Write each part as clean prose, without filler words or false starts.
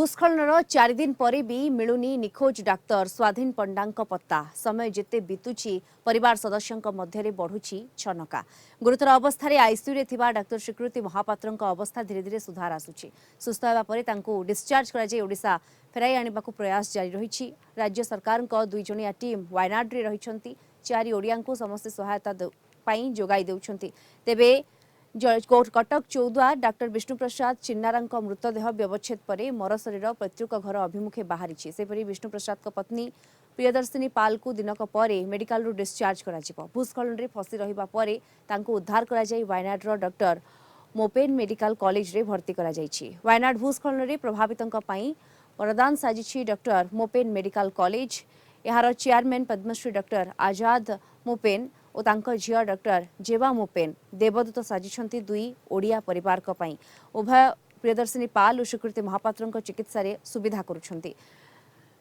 भूस्खलन 4 दिन पर भी मिलुनी निखोज डाक्तर स्वाधीन पंडा पत्ता समय जिते बीतुची परिवार सदस्यों मध्य बढ़ुची छनका गुरुतर अवस्था आईसीयू थिबा डाक्तर स्वीकृति महापात्र अवस्था धीरे धीरे सुधार आसुची सुस्थ होगा पर डिस्चार्ज कर ओडिशा फेराई आने प्रयास जारी रही राज्य सरकार दुई जणिया टीम वायनाड रही 4 ओडिया समस्त सहायता जोगाई देउछंती तेबे कटक चौदुआ डाक्टर विष्णु प्रसाद चिन्नारा मृतदेह व्यवच्छेद पर मरशरीर पैतृक घर अभिमुखे बाहरी सेपरी विष्णु प्रसाद पत्नी प्रियदर्शिनी पाल को दिनक पर मेडिकल डिस्चार्ज कर भूस्खलन में फसी रहा उद्धार कर वायनाड डॉक्टर मोपेन मेडिकल कॉलेज रे भर्ती कर वायनाड भूस्खलन में प्रभावित वरदान साजिश डॉक्टर मोपेन मेडिकल कॉलेज यार चेयरमैन पद्मश्री डॉक्टर आजाद मोपेन और तांको झिया डॉक्टर जेवा मोपेन देवदूत साजिशंती दुई ओडिया परिवार उभय प्रियदर्शिनी पाल और स्वीकृति महापात्र चिकित्सा सुविधा करुछंती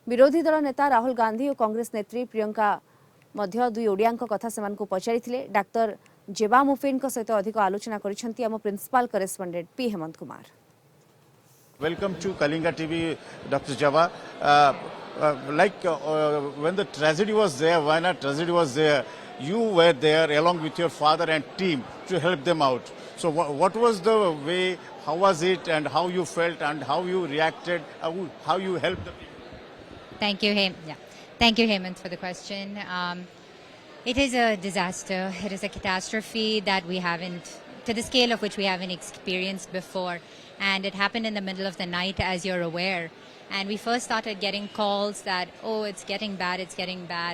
विरोधी दल नेता राहुल गांधी और कांग्रेस नेत्री प्रियंका मध्य दुई ओडिया कथा से पचारि डाक्तर जेवा मोपेन सहित अधिक आलोचना करिसेंती आम principal correspondent P Hemant Kumar. Welcome to Kalinga TV, Dr. Java. When the tragedy was there, Wayanad tragedy was there, you were there along with your father and team to help them out. So what was the way, how was it, and how you felt and how you reacted, how you helped the people? Thank you, Thank you, Hemant, for the question. It is a disaster. It is a catastrophe that we haven't, to the scale of which we haven't experienced before. And it happened in the middle of the night, as you're aware. And we first started getting calls that, oh, it's getting bad.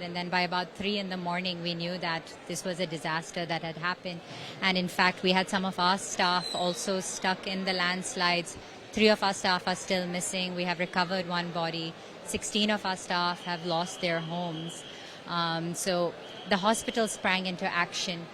And then by about 3 in the morning, we knew that this was a disaster that had happened. And in fact, we had some of our staff also stuck in the landslides. 3 of our staff are still missing. We have recovered 1 body. 16 of our staff have lost their homes. So the hospital sprang into action.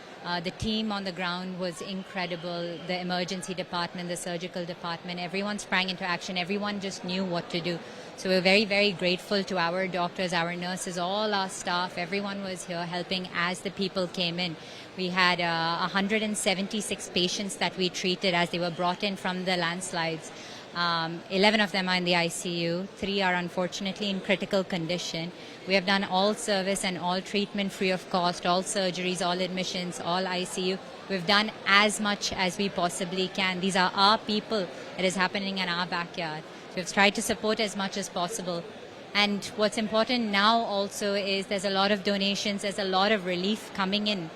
The team on the ground was incredible. The emergency department, the surgical department, everyone sprang into action. Everyone just knew what to do. So we're very, very grateful to our doctors, our nurses, all our staff. Everyone was here helping as the people came in. We had 176 patients that we treated as they were brought in from the landslides. 11 of them are in the ICU. 3 are unfortunately in critical condition. We have done all service and all treatment free of cost, all surgeries, all admissions, all ICU. We've done as much as we possibly can. These are our people. It is happening in our backyard. So we've tried to support as much as possible. And what's important now also is there's a lot of donations, there's a lot of relief coming in.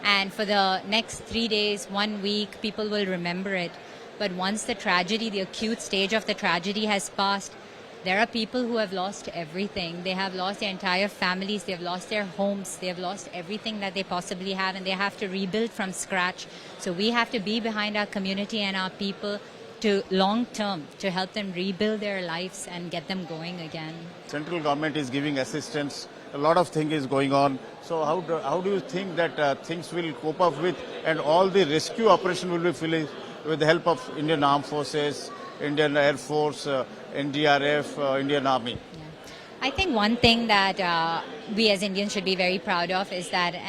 And for the next 3 days, 1 week, people will remember it. But once the tragedy, the acute stage of the tragedy has passed, there are people who have lost everything. They have lost their entire families, they have lost their homes, they have lost everything that they possibly have, and they have to rebuild from scratch. So we have to be behind our community and our people to long term to help them rebuild their lives and get them going again. Central government is giving assistance. A lot of things is going on. So how do you think that things will cope up with, and all the rescue operation will be finished with the help of Indian Armed Forces, Indian Air Force, NDRF, Indian Army? I think one thing that we as Indians should be very proud of is that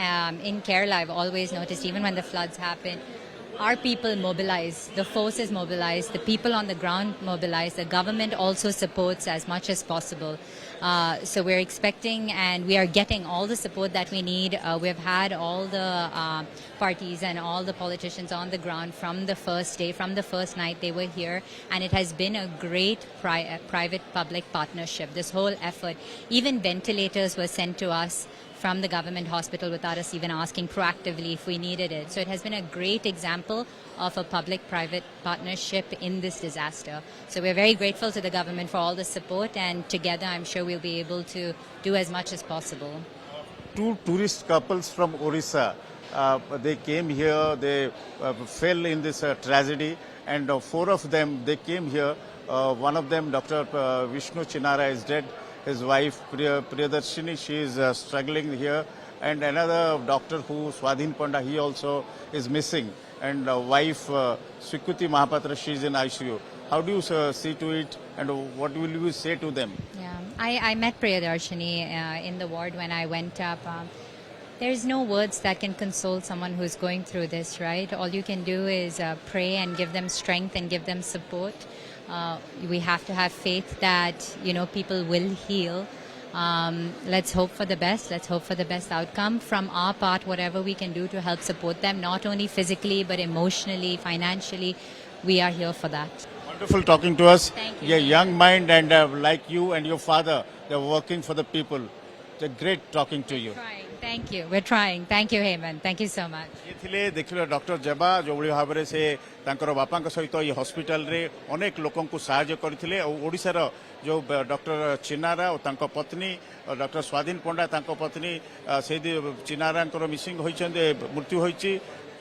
in Kerala, I've always noticed, even when the floods happen, our people mobilize, the forces mobilize, the people on the ground mobilize, the government also supports as much as possible. So we're expecting and we are getting all the support that we need. We've had all the parties and all the politicians on the ground from the first day, from the first night they were here, and it has been a great private-public partnership, this whole effort. Even ventilators were sent to us from the government hospital without us even asking proactively if we needed it. So it has been a great example of a public-private partnership in this disaster. So we're very grateful to the government for all the support, and together I'm sure we'll be able to do as much as possible. 2 tourist couples from Orissa, they came here, they fell in this tragedy, and 4 of them, they came here. One of them, Dr. Vishnu Chinnara, is dead. His wife, Priyadarshini, she is struggling here. And another doctor who, Swadhin Panda, he also is missing. And wife, Swikriti Mahapatra, she is in ICU. How do you see to it, and what will you say to them? Yeah, I met Priyadarshini in the ward when I went up. There's no words that can console someone who's going through this, right? All you can do is pray and give them strength and give them support. We have to have faith that people will heal. Let's hope for the best. Let's hope for the best outcome. From our part, whatever we can do to help support them, not only physically but emotionally, financially, we are here for that. Wonderful talking to us. Thank you. Yeah, young mind and like you and your father, they're working for the people. It's great talking to you. Trying. Thank you. We're trying. Thank you, Hemant. Thank you so much. ये थिले देखिले doctor जेबा जो भली भाव से तांकर बापांक सहित ये हॉस्पिटल रे अनेक लोकन को सहायता करथिले और ओडिसा रो जो डॉक्टर चिनारा और तांको पत्नी डॉक्टर स्वाधीन पंडा तांको पत्नी से चिनारांकर मिसिंग होइछन्ते मृत्यु होइछि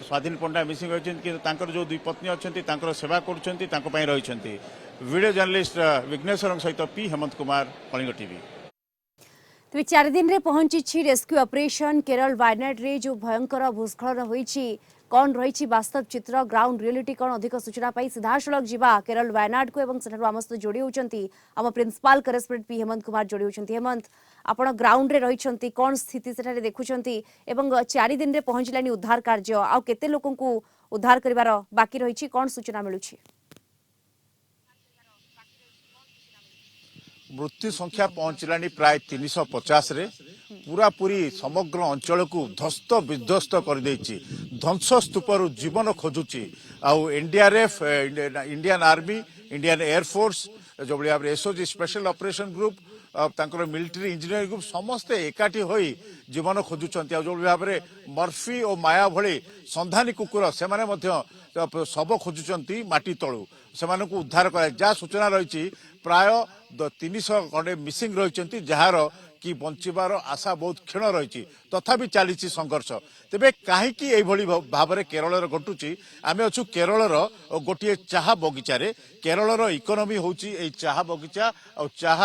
स्वाधीन पंडा मिसिंग होइछन्ते कि तांकर जो दुई पत्नी अछन्ती तांकर सेवा करूछन्ती तांको पई रहिछन्ती वीडियो जर्नलिस्ट विघ्नेश्वर सहित पी हेमंत कुमार कलिंग टीवी। तेज 4 दिन रे पहुंची रेस्क्यू ऑपरेशन केरल वायनाड रे जो भयंकर भूस्खलन होईची कौन रही वास्तव चित्र ग्राउंड रियलिटी कौन अधिक सूचना पाई सीधासलख जीवा केरल वायनाड को एवं सेठारु आम सहित जोड़ी होउचंती आम principal correspondent P Hemant Kumar जोड़ी होउचंती। हेमंत आपण ग्राउंड रे रहिचंती कौन स्थिति सेठारे देखुचंती एवं 4 दिन रे पहुंचलानी उद्धार कार्य आ केते लोकन को उद्धार करिवार बाकी रहिची कौन सूचना मिलुची? मृत्यु संख्या पहुंचलानी प्राय 350 रे पूरा पूरी समग्र अंचल को ध्वस्त विध्वस्त कर देछि ध्वंस स्तूपर जीवन खोजुछि आउ NDRF Indian army Indian air force जो भाव एसओजी स्पेशल ऑपरेशन ग्रुप तांकर मिलिटरी इंजीनियरिंग ग्रुप समस्ते एकाठी होई जीवन खोजुचंती जो भाव में मर्फी और माया भली संधानी कुकुर से शव खोजुचंती माटी तलू से उद्धार कर जहाँ सूचना रही प्राय 300 खंडे मिसिंग रही जार कि बंचार आशा बहुत क्षीण रही तथापि चली संघर्ष तेरे कहीं भाव में केरल घटुची आम अच्छु केरल गोटे चाह बगीचार केरल इकोनोमी हूँ चाह बगीचा और चाह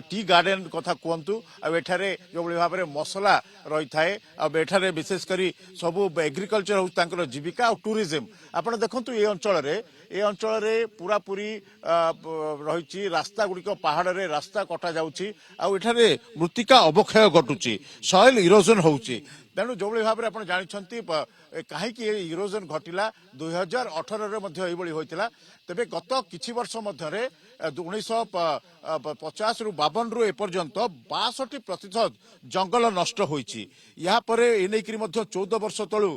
टी गार्डेन कथा कहतु आठारे जो भाव में मसला रही थाए आठारे विशेषकर सबू एग्रिकल्चर हूँ जीविका और टूरिज्म आपड़ देखु ये अंचल पूरा पूरी रही रास्ता गुड़िक पहाड़ रे रास्ता कटा जाउची आउ एठारे मृत्तिका अवक्षय घटुची सॉइल इरोजन होउची तेणु जो भाव में आप जानते कहीं इरोजन घटिला 2018 रे मध्य एभली होइतिला तेबे गत किछि वर्ष मध्य 1950 रु 52 रु एपर्यंत 62% जंगल नष्ट होइछि या परे एनेकरी मध्य 14 वर्ष तळु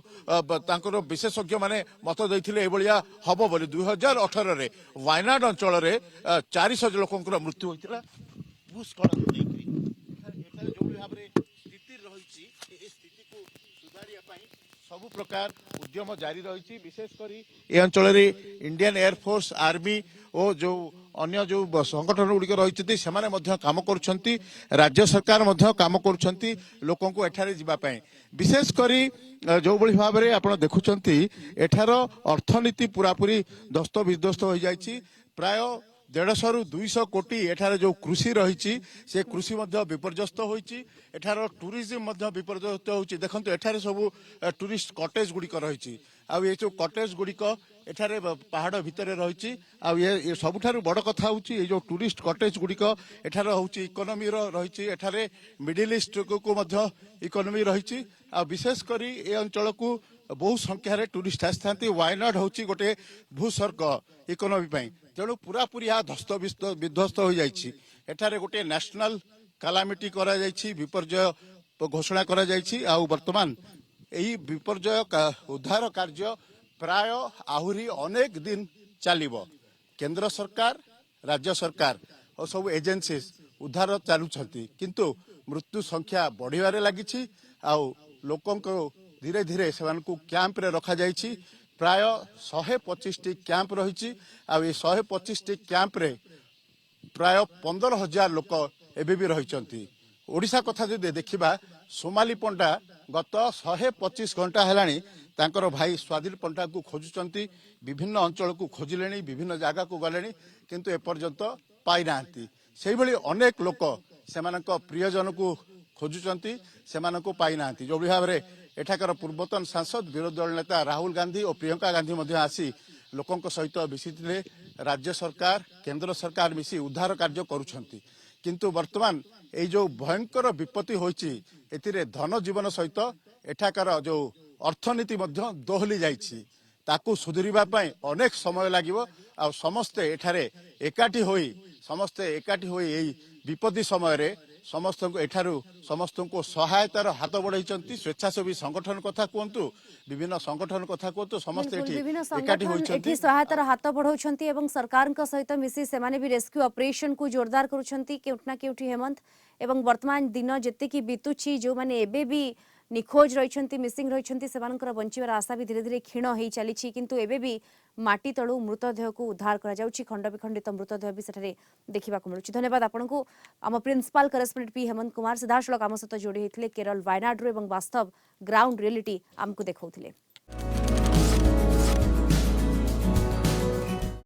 तांकर विशेषज्ञ माने मत दैथिले एभलिया हबो बोली 2018 रे वायनाड अंचल रे 400 लोकंकर मृत्यु होइतिला भूस्खलन देकरी एठारे जो भाव रे स्थिति रहिछि ए स्थिति को सुधारिया पई सब प्रकार उद्यम जारी रही विशेषकर ये अंचल इंडियन एयरफोर्स आर्मी और जो अन्य जो संगठन गुड़िक रही से कम कर राज्य सरकार कम कर लोक एठारे जावाई विशेषकर जो भाव में आप देखुं एठार अर्थनीति पूरापूरी ध्वस्त विध्वस्त हो जाए प्राय 150 रु 200 कोटी एठार जो कृषि रही से कृषि विपर्यस्त होती एठार टूरिज्म विपर्यस्त होती देखो एठारे सब टूरिस्ट कटेज गुड़िक रही आउ ये जो कटेज गुड़िक एठारे पहाड़ भितर रही ये सबुठारु बड़ कथा हूँ ये जो टूरिस्ट कटेज गुड़िक एठार हूँ इकोनोमी रही एठारे मिडिल ईस्ट को इकोनोमी रही विशेषकर ये अंचल को बहु संख्यार टूरिस्ट आसी वायनाड हूँ गोटे भूस्वर्ग इकोनोमी तेणु पूरा पूरी यहाँ ध्वस्त विध्वस्त हो जाइए एठारे गोटे नेशनल कालामिटी करा जाइए विपर्जय घोषणा करा जाइए आउ वर्तमान यही विपर्जय उद्धार कार्य प्राय आहुरी अनेक दिन चलिबो केंद्र सरकार राज्य सरकार और सब एजेंसी उद्धार चलुछंती किंतु मृत्यु संख्या बढ़िबारे लागिछि आउ लोकन को धीरे धीरे सेमान को कैंप रे रखा जाइछि प्राय 125 टी कैंप रही आ 125 टी कैंप रे प्राय 15,000 लोक एबे भी रही ओडिशा कथा जो देखिबा सोमाली पंडा गत 125 घंटा हेलानी तांकर भाई स्वाधीन पंडा को खोजुचंती विभिन्न अंचल को खोजिले विभिन्न जगह को गले किंतु एपर्यंत पाई नांती सेही भली अनेक लोक सेमानक प्रियजन को खोजुचंती सेमानक पाई नांती जो भाव में एठाकर पूर्वतन सांसद विरोधी दल नेता राहुल गांधी और प्रियंका गांधी आसी लोकों सहित मिसिथिले राज्य सरकार केंद्र सरकार मिसी उद्धार कार्य करुछंती किंतु वर्तमान ये जो भयंकर विपत्ति होइछि एथिरे धन जीवन सहित एठाकर जो अर्थनीति दोहली जाइछि ताकू सुधरिबा पई अनेक समय लागिवो आ समस्ते एठारे एकाठी होई समस्ते एकाठी होई एई विपत्ति समय रे समस्त एठारू समस्त को सहायतार हाथ बढ़ाई स्वेच्छासेवी संगठन कथा कहतु विभिन्न संगठन कथा कहतु समस्ते बिल्कुल, विभिन्न एकाठी संगठन होइछंती एठी सहायतार हाथ बढ़ाउछंती एवं सरकार सहित मिसी सेमाने भी रेस्क्यू ऑपरेशन को जोरदार करुछंती केउठना केउठी हेमंत एवं वर्तमान दिन जेतिकी बितुची जो माने एबे भी निखोज रहिछंती मिसिंग रहिछंती सेमानकर बंचिबार आशा भी धीरे धीरे क्षीण हेई चलीछि किंतु एबे भी माटी तळु मृतदेह को उद्धार करा जाउछि खंड विखंडित मृतदेह भी सेठारे देखिबा को मिलुछि धन्यवाद आपनको आम principal correspondent P Hemant Kumar सीधासलख आम सहित जोड़ी होइथिले केरल वायनाड एवं वास्तव ग्राउंड रियलिटी आमको देखौथिले।